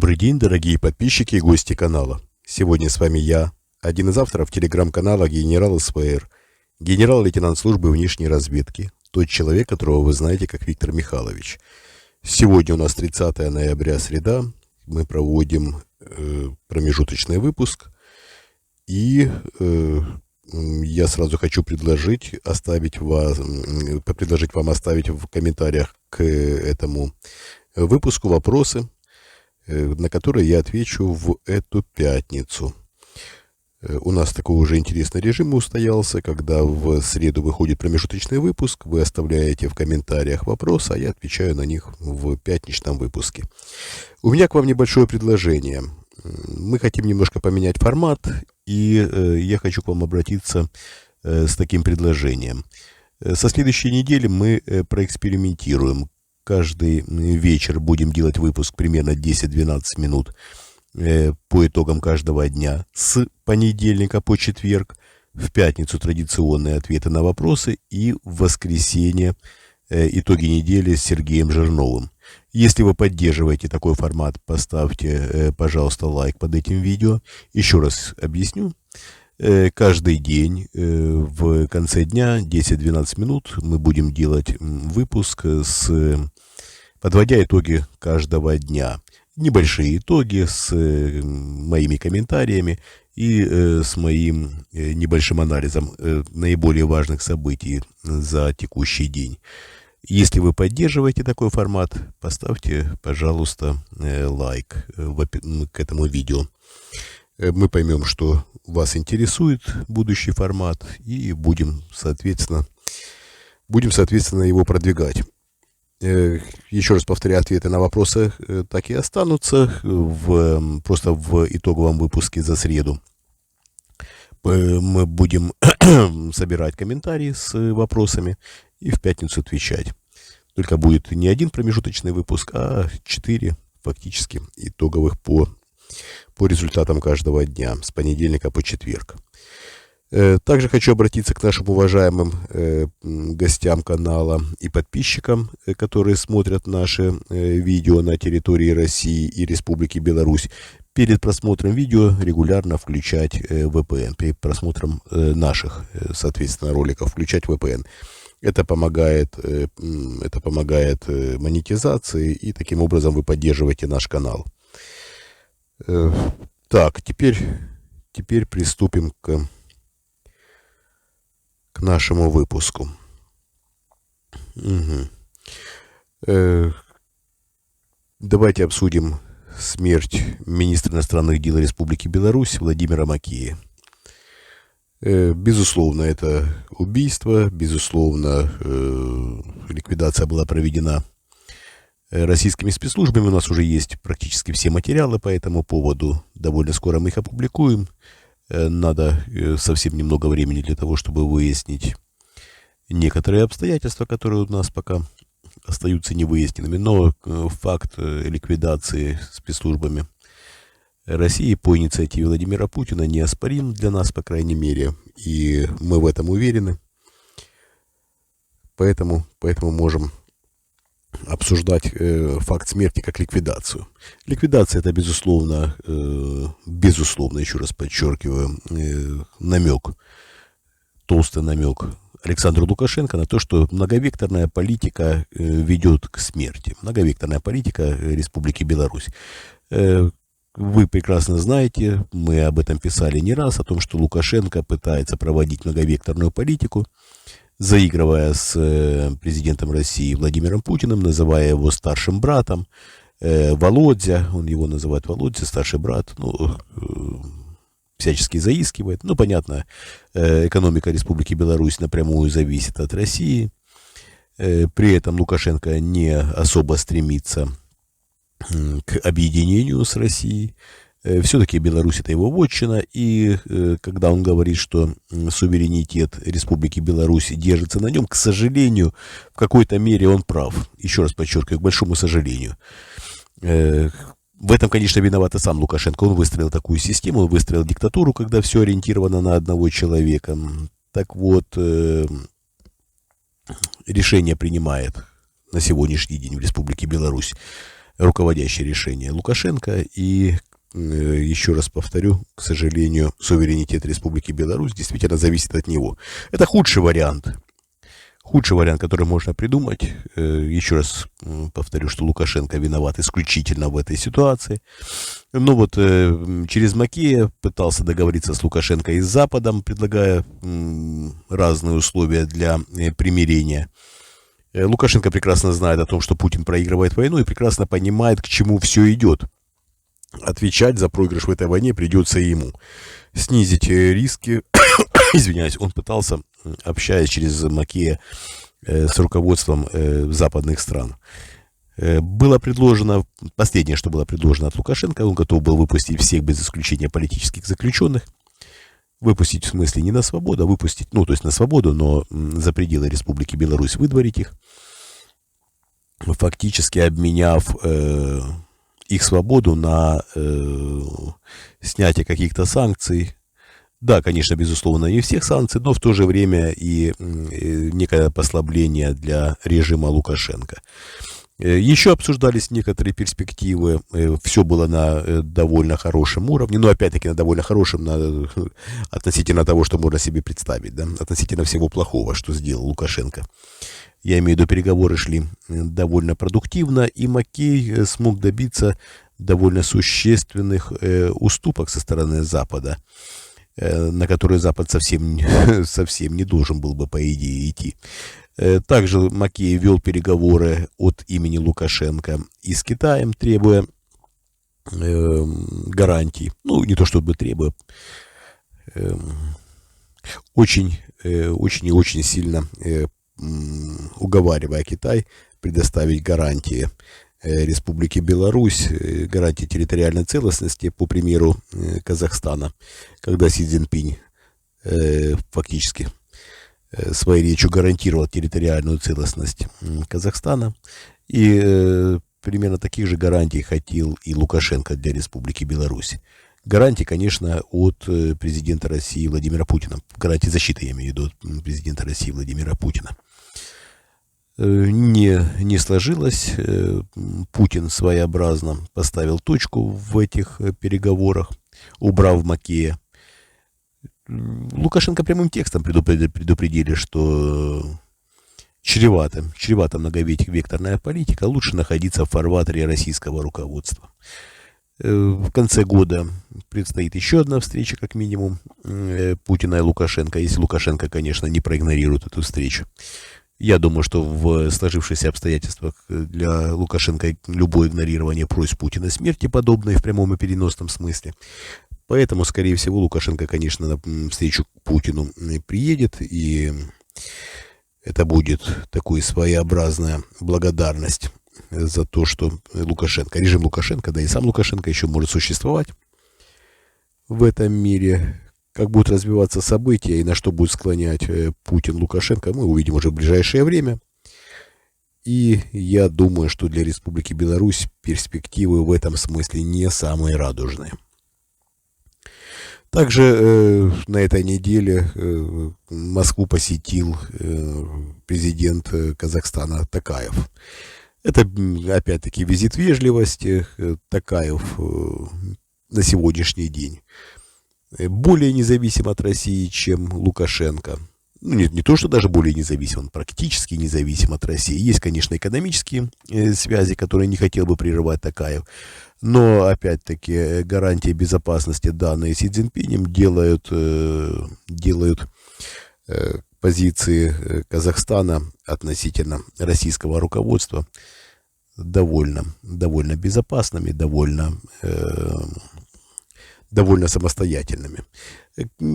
Добрый день, дорогие подписчики и гости канала. Сегодня с вами я, один из авторов телеграм-канала генерал СВР, генерал-лейтенант службы внешней разведки, тот человек, которого вы знаете как Виктор Михайлович. Сегодня у нас 30 ноября, среда, мы проводим промежуточный выпуск, и я сразу хочу предложить вам оставить в комментариях к этому выпуску вопросы, на которые я отвечу в эту пятницу. У нас такой уже интересный режим устоялся, когда в среду выходит промежуточный выпуск, вы оставляете в комментариях вопросы, а я отвечаю на них в пятничном выпуске. У меня к вам небольшое предложение. Мы хотим немножко поменять формат, и я хочу к вам обратиться с таким предложением. Со следующей недели мы проэкспериментируем. Каждый вечер будем делать выпуск примерно 10-12 минут по итогам каждого дня с понедельника по четверг, в пятницу традиционные ответы на вопросы и в воскресенье итоги недели с Сергеем Жирновым. Если вы поддерживаете такой формат, поставьте, пожалуйста, лайк под этим видео. Еще раз объясню. Каждый день в конце дня 10-12 минут мы будем делать выпуск, подводя итоги каждого дня. Небольшие итоги с моими комментариями и с моим небольшим анализом наиболее важных событий за текущий день. Если вы поддерживаете такой формат, поставьте, пожалуйста, лайк к этому видео. Мы поймем, что вас интересует будущий формат, и будем, соответственно, его продвигать. Еще раз повторяю, ответы на вопросы так и останутся просто в итоговом выпуске за среду. Мы будем собирать комментарии с вопросами и в пятницу отвечать. Только будет не один промежуточный выпуск, а 4 фактически итоговых по результатам каждого дня, с понедельника по четверг. Также хочу обратиться к нашим уважаемым гостям канала и подписчикам, которые смотрят наши видео на территории России и Республики Беларусь. Перед просмотром видео регулярно включать VPN, перед просмотром наших, соответственно, роликов включать VPN. Это помогает монетизации, и таким образом вы поддерживаете наш канал. Так, теперь приступим к нашему выпуску. Давайте обсудим смерть министра иностранных дел Республики Беларусь Владимира Макея. Безусловно, это убийство, безусловно, ликвидация была проведена российскими спецслужбами. У нас уже есть практически все материалы по этому поводу. Довольно скоро мы их опубликуем. Надо совсем немного времени для того, чтобы выяснить некоторые обстоятельства, которые у нас пока остаются невыясненными. Но факт ликвидации спецслужбами России по инициативе Владимира Путина неоспорим для нас, по крайней мере. И мы в этом уверены. Поэтому можем обсуждать факт смерти как ликвидацию. Ликвидация — это, безусловно, еще раз подчеркиваю, толстый намек Александру Лукашенко на то, что многовекторная политика ведет к смерти. Многовекторная политика Республики Беларусь. Вы прекрасно знаете, мы об этом писали не раз, о том, что Лукашенко пытается проводить многовекторную политику, заигрывая с президентом России Владимиром Путиным, называя его старшим братом. Володя, он его называет Володя, старший брат, всячески заискивает. Понятно, экономика Республики Беларусь напрямую зависит от России. При этом Лукашенко не особо стремится к объединению с Россией. Все-таки Беларусь — это его вотчина, и когда он говорит, что суверенитет Республики Беларусь держится на нем, к сожалению, в какой-то мере он прав. Еще раз подчеркиваю, к большому сожалению. В этом, конечно, виноват и сам Лукашенко. Он выстроил такую систему, он выстроил диктатуру, когда все ориентировано на одного человека. Так вот, решение принимает на сегодняшний день в Республике Беларусь руководящее решение Лукашенко. И еще раз повторю, к сожалению, суверенитет Республики Беларусь действительно зависит от него. Это худший вариант. Худший вариант, который можно придумать. Еще раз повторю, что Лукашенко виноват исключительно в этой ситуации. Но вот через Макея пытался договориться с Лукашенко и с Западом, предлагая разные условия для примирения. Лукашенко прекрасно знает о том, что Путин проигрывает войну, и прекрасно понимает, к чему все идет. Отвечать за проигрыш в этой войне придется ему. Снизить риски, извиняюсь, он пытался, общаясь через Макея с руководством западных стран. Было предложено, последнее, что было предложено от Лукашенко, он готов был выпустить всех без исключения политических заключенных. Выпустить в смысле не на свободу, а выпустить, то есть на свободу, но за пределы Республики Беларусь выдворить их, фактически обменяв их свободу на снятие каких-то санкций. Да, конечно, безусловно, не всех санкций, но в то же время и некое послабление для режима Лукашенко. Еще обсуждались некоторые перспективы, все было на довольно хорошем уровне, но опять-таки на довольно хорошем относительно того, что можно себе представить, да, относительно всего плохого, что сделал Лукашенко. Я имею в виду, переговоры шли довольно продуктивно, и Макей смог добиться довольно существенных уступок со стороны Запада, на которые Запад совсем не должен был бы, по идее, идти. Также Макей вел переговоры от имени Лукашенко и с Китаем, требуя гарантий. Не то чтобы требуя, очень и очень сильно уговаривая Китай предоставить гарантии Республике Беларусь, гарантии территориальной целостности, по примеру Казахстана, когда Си Цзиньпинь фактически своей речью гарантировал территориальную целостность Казахстана. И примерно таких же гарантий хотел и Лукашенко для Республики Беларусь. Гарантии, конечно, от президента России Владимира Путина. Гарантии защиты, я имею в виду, от президента России Владимира Путина. Не сложилось. Путин своеобразно поставил точку в этих переговорах, убрав Макея. Лукашенко прямым текстом предупредили, что чревата многовекторная политика, лучше находиться в фарватере российского руководства. В конце года предстоит еще одна встреча, как минимум, Путина и Лукашенко, если Лукашенко, конечно, не проигнорирует эту встречу. Я думаю, что в сложившихся обстоятельствах для Лукашенко любое игнорирование просьб Путина смерти подобное в прямом и переносном смысле. Поэтому, скорее всего, Лукашенко, конечно, на встречу к Путину приедет, и это будет такой своеобразная благодарность за то, что режим Лукашенко, да и сам Лукашенко еще может существовать в этом мире. Как будут развиваться события и на что будет склонять Путин Лукашенко, мы увидим уже в ближайшее время. И я думаю, что для Республики Беларусь перспективы в этом смысле не самые радужные. Также на этой неделе Москву посетил президент Казахстана Токаев. Это, опять-таки, визит вежливости. Токаев на сегодняшний день более независим от России, чем Лукашенко. Не то, что даже более независим, он практически независим от России. Есть, конечно, экономические связи, которые не хотел бы прерывать Токаев. Но, опять-таки, гарантии безопасности, данные Си Цзиньпинем, делают позиции Казахстана относительно российского руководства довольно безопасными, довольно самостоятельными.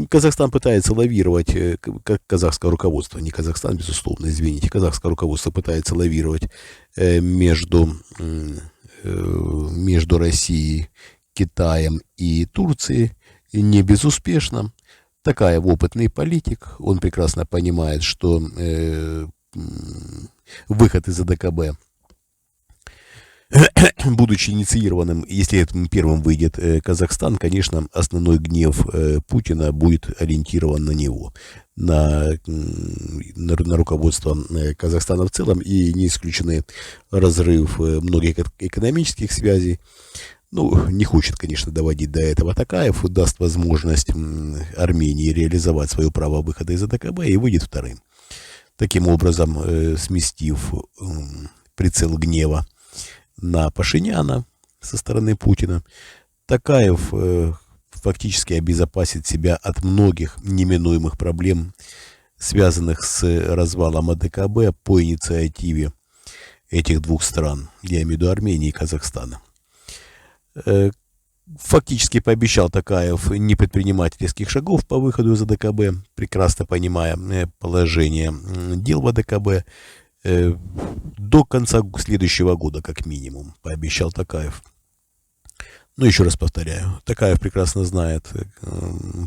Казахстан пытается лавировать, как казахское руководство, не Казахстан, безусловно, извините, казахское руководство пытается лавировать между Россией, Китаем и Турцией, не безуспешно. Токаев опытный политик, он прекрасно понимает, что выход из АДКБ Будучи инициированным, если этим первым выйдет Казахстан, конечно, основной гнев Путина будет ориентирован на него, на руководство Казахстана в целом, и не исключены разрыв многих экономических связей. Ну, не хочет, конечно, доводить до этого Токаев, даст возможность Армении реализовать свое право выхода из АДКБ и выйдет вторым. Таким образом, сместив прицел гнева на Пашиняна со стороны Путина, Токаев фактически обезопасит себя от многих неминуемых проблем, связанных с развалом АДКБ по инициативе этих двух стран, я имею в виду Армении и Казахстана. Фактически пообещал Токаев не предпринимать резких шагов по выходу из АДКБ, прекрасно понимая положение дел в АДКБ, до конца следующего года, как минимум, пообещал Токаев. Но еще раз повторяю, Токаев прекрасно знает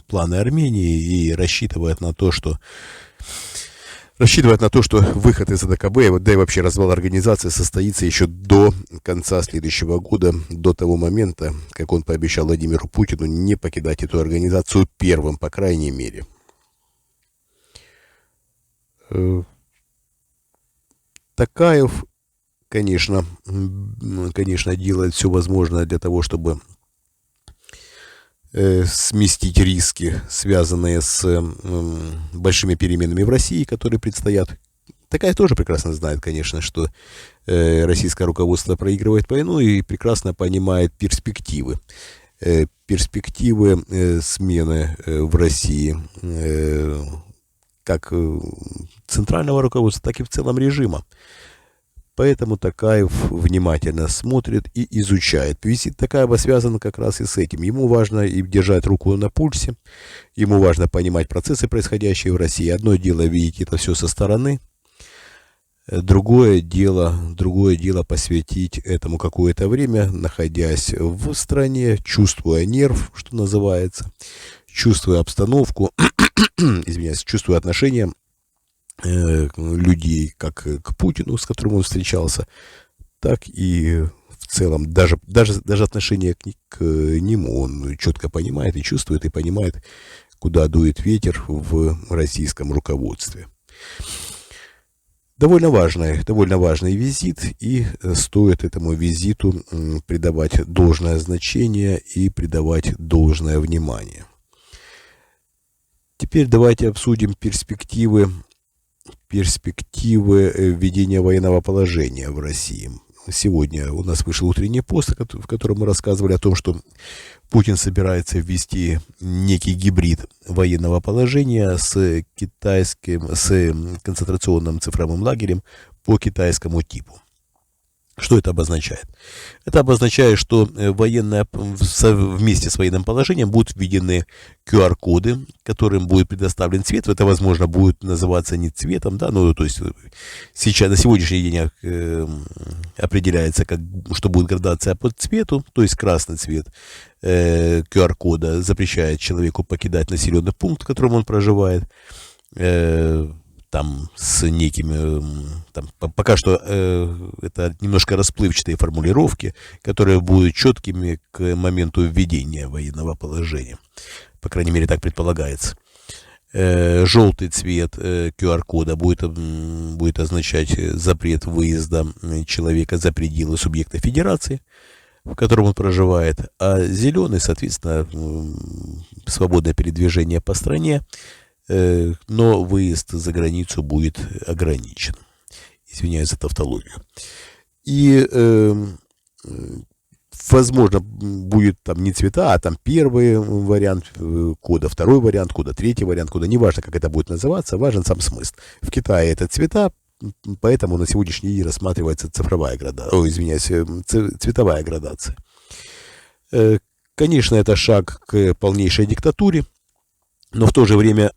планы Армении и рассчитывает на то, что выход из АДКБ, да и вообще развал организации состоится еще до конца следующего года, до того момента, как он пообещал Владимиру Путину не покидать эту организацию первым, по крайней мере. Токаев, конечно, делает все возможное для того, чтобы сместить риски, связанные с большими переменами в России, которые предстоят. Токаев тоже прекрасно знает, конечно, что российское руководство проигрывает войну и прекрасно понимает перспективы смены в России как центрального руководства, так и в целом режима. Поэтому Токаев внимательно смотрит и изучает. Визит Токаева связан как раз и с этим. Ему важно и держать руку на пульсе, ему важно понимать процессы, происходящие в России. Одно дело видеть это все со стороны, другое дело посвятить этому какое-то время, находясь в стране, чувствуя нерв, что называется, чувствуя обстановку, чувствуя отношения людей как к Путину, с которым он встречался, так и в целом даже отношение к нему он четко понимает и чувствует, и понимает, куда дует ветер в российском руководстве. Довольно важный визит, и стоит этому визиту придавать должное значение и придавать должное внимание. Теперь давайте обсудим перспективы введения военного положения в России. Сегодня у нас вышел утренний пост, в котором мы рассказывали о том, что Путин собирается ввести некий гибрид военного положения с концентрационным цифровым лагерем по китайскому типу. Что это обозначает? Это обозначает, что вместе с военным положением будут введены QR-коды, которым будет предоставлен цвет. Это, возможно, будет называться не цветом, да, ну, то есть сейчас, на сегодняшний день определяется, что будет градация по цвету, то есть красный цвет QR-кода запрещает человеку покидать населенный пункт, в котором он проживает, там с некими, пока что это немножко расплывчатые формулировки, которые будут четкими к моменту введения военного положения. По крайней мере, так предполагается. Желтый цвет QR-кода будет означать запрет выезда человека за пределы субъекта федерации, в котором он проживает, а зеленый, соответственно, свободное передвижение по стране, но выезд за границу будет ограничен. Извиняюсь за тавтологию. И, возможно, будет там не цвета, а там первый вариант кода, второй вариант кода, третий вариант кода. Неважно, как это будет называться, важен сам смысл. В Китае это цвета, поэтому на сегодняшний день рассматривается цветовая градация. Конечно, это шаг к полнейшей диктатуре, но в то же время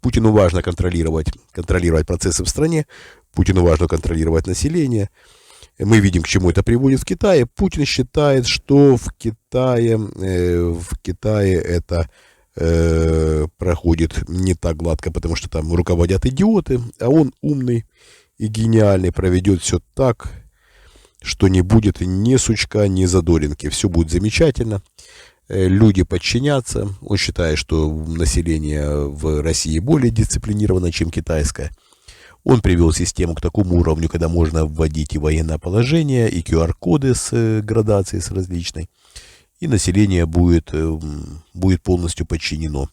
Путину важно контролировать процессы в стране, Путину важно контролировать население. Мы видим, к чему это приводит в Китае. Путин считает, что в Китае это проходит не так гладко, потому что там руководят идиоты, а он умный и гениальный проведет все так, что не будет ни сучка, ни задоринки. Все будет замечательно. Люди подчинятся. Он считает, что население в России более дисциплинировано, чем китайское. Он привел систему к такому уровню, когда можно вводить и военное положение, и QR-коды с градацией, с различной. И население будет полностью подчинено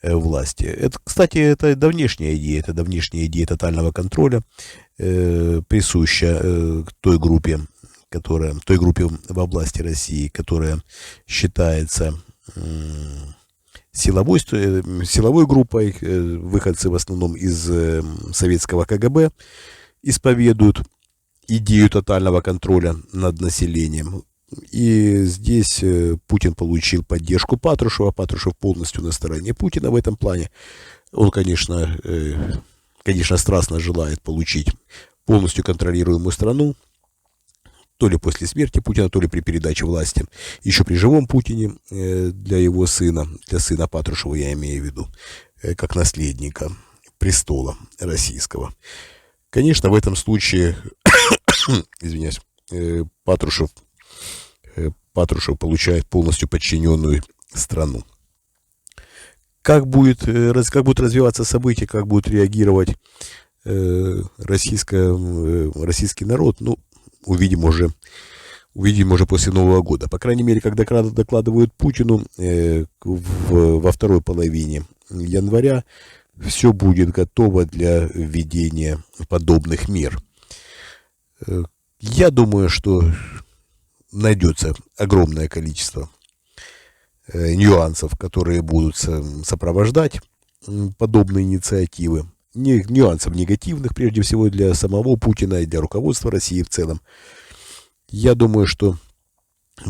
власти. Это, кстати, это давнешняя идея тотального контроля, присуща той группе во власти России, которая считается силовой группой. Выходцы в основном из советского КГБ исповедуют идею тотального контроля над населением. И здесь Путин получил поддержку Патрушева. Патрушев полностью на стороне Путина в этом плане. Он, конечно, страстно желает получить полностью контролируемую страну, то ли после смерти Путина, то ли при передаче власти, еще при живом Путине, для его сына, для сына Патрушева, я имею в виду, как наследника престола российского. Конечно, в этом случае, извиняюсь, Патрушев получает полностью подчиненную страну. Как будут развиваться события, как будет реагировать российский народ, увидим уже после Нового года. По крайней мере, как докладывают Путину, во второй половине января все будет готово для введения подобных мер. Я думаю, что найдется огромное количество нюансов, которые будут сопровождать подобные инициативы. Нюансов негативных, прежде всего, для самого Путина и для руководства России в целом. Я думаю, что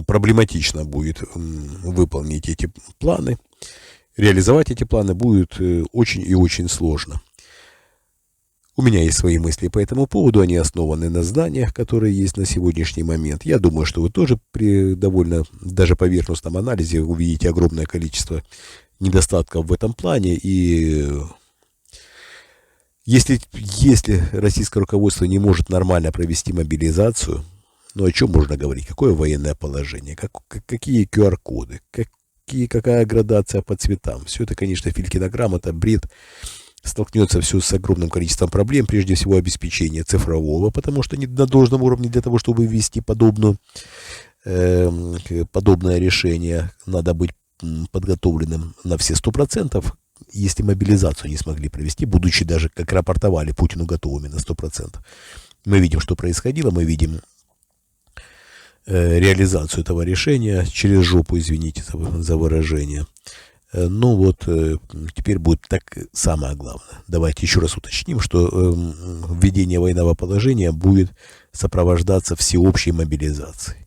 проблематично будет выполнить эти планы. Реализовать эти планы будет очень и очень сложно. У меня есть свои мысли по этому поводу, они основаны на знаниях, которые есть на сегодняшний момент. Я думаю, что вы тоже при довольно даже поверхностном анализе увидите огромное количество недостатков в этом плане. И если российское руководство не может нормально провести мобилизацию, о чем можно говорить? Какое военное положение? Какие QR-коды? Какая градация по цветам? Все это, конечно, филькинограмма, это бред. Столкнется все с огромным количеством проблем, прежде всего обеспечения цифрового, потому что не на должном уровне для того, чтобы ввести подобное решение, надо быть подготовленным на все 100%. Если мобилизацию не смогли провести, будучи даже, как рапортовали, Путину готовыми на 100%. Мы видим, что происходило, мы видим реализацию этого решения через жопу, извините за выражение. Теперь будет так самое главное. Давайте еще раз уточним, что введение военного положения будет сопровождаться всеобщей мобилизацией.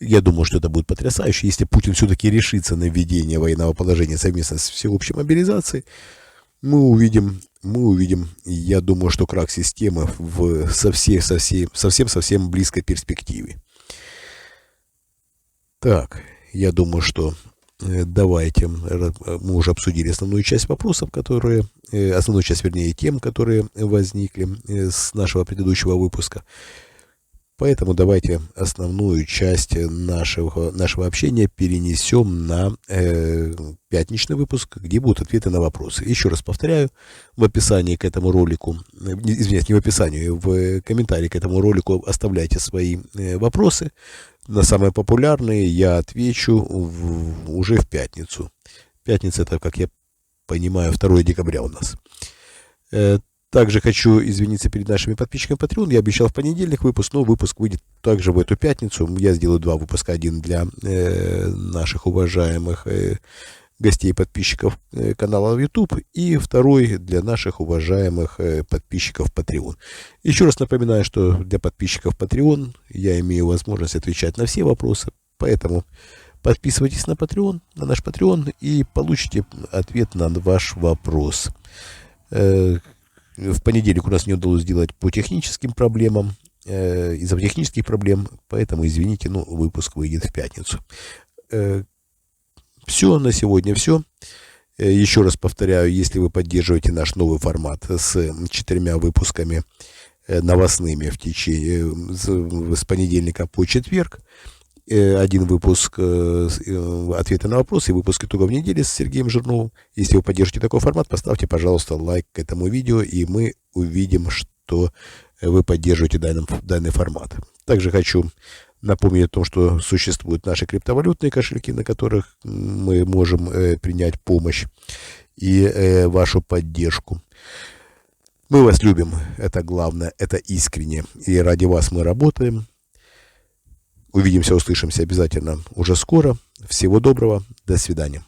Я думаю, что это будет потрясающе. Если Путин все-таки решится на введение военного положения совместно с всеобщей мобилизацией, мы увидим, я думаю, что крах системы в совсем близкой перспективе. Так, я думаю, что давайте, мы уже обсудили основную часть вопросов, тем, которые возникли с нашего предыдущего выпуска. Поэтому давайте основную часть нашего общения перенесем на пятничный выпуск, где будут ответы на вопросы. Еще раз повторяю, в описании к этому ролику, извиняюсь, не в описании, в комментарии к этому ролику оставляйте свои вопросы. На самые популярные я отвечу уже в пятницу. Пятница — это, как я понимаю, 2 декабря у нас. Также хочу извиниться перед нашими подписчиками Patreon. Я обещал в понедельник выпуск, но выпуск выйдет также в эту пятницу. Я сделаю 2 выпуска. Один для наших уважаемых гостей и подписчиков канала в YouTube, и второй для наших уважаемых подписчиков Patreon. Еще раз напоминаю, что для подписчиков Patreon я имею возможность отвечать на все вопросы, поэтому подписывайтесь на Patreon, на наш Patreon, и получите ответ на ваш вопрос. В понедельник у нас не удалось сделать по техническим проблемам, из-за технических проблем, поэтому, извините, выпуск выйдет в пятницу. Все, на сегодня все. Еще раз повторяю, если вы поддерживаете наш новый формат с 4 выпусками новостными в течение с понедельника по четверг. Один выпуск ответа на вопросы и выпуск итогов недели с Сергеем Жирновым. Если вы поддержите такой формат, поставьте, пожалуйста, лайк к этому видео, и мы увидим, что вы поддерживаете данный формат. Также хочу напомнить о том, что существуют наши криптовалютные кошельки, на которых мы можем принять помощь и вашу поддержку. Мы вас любим, это главное, это искренне, и ради вас мы работаем. Увидимся, услышимся обязательно уже скоро. Всего доброго, до свидания.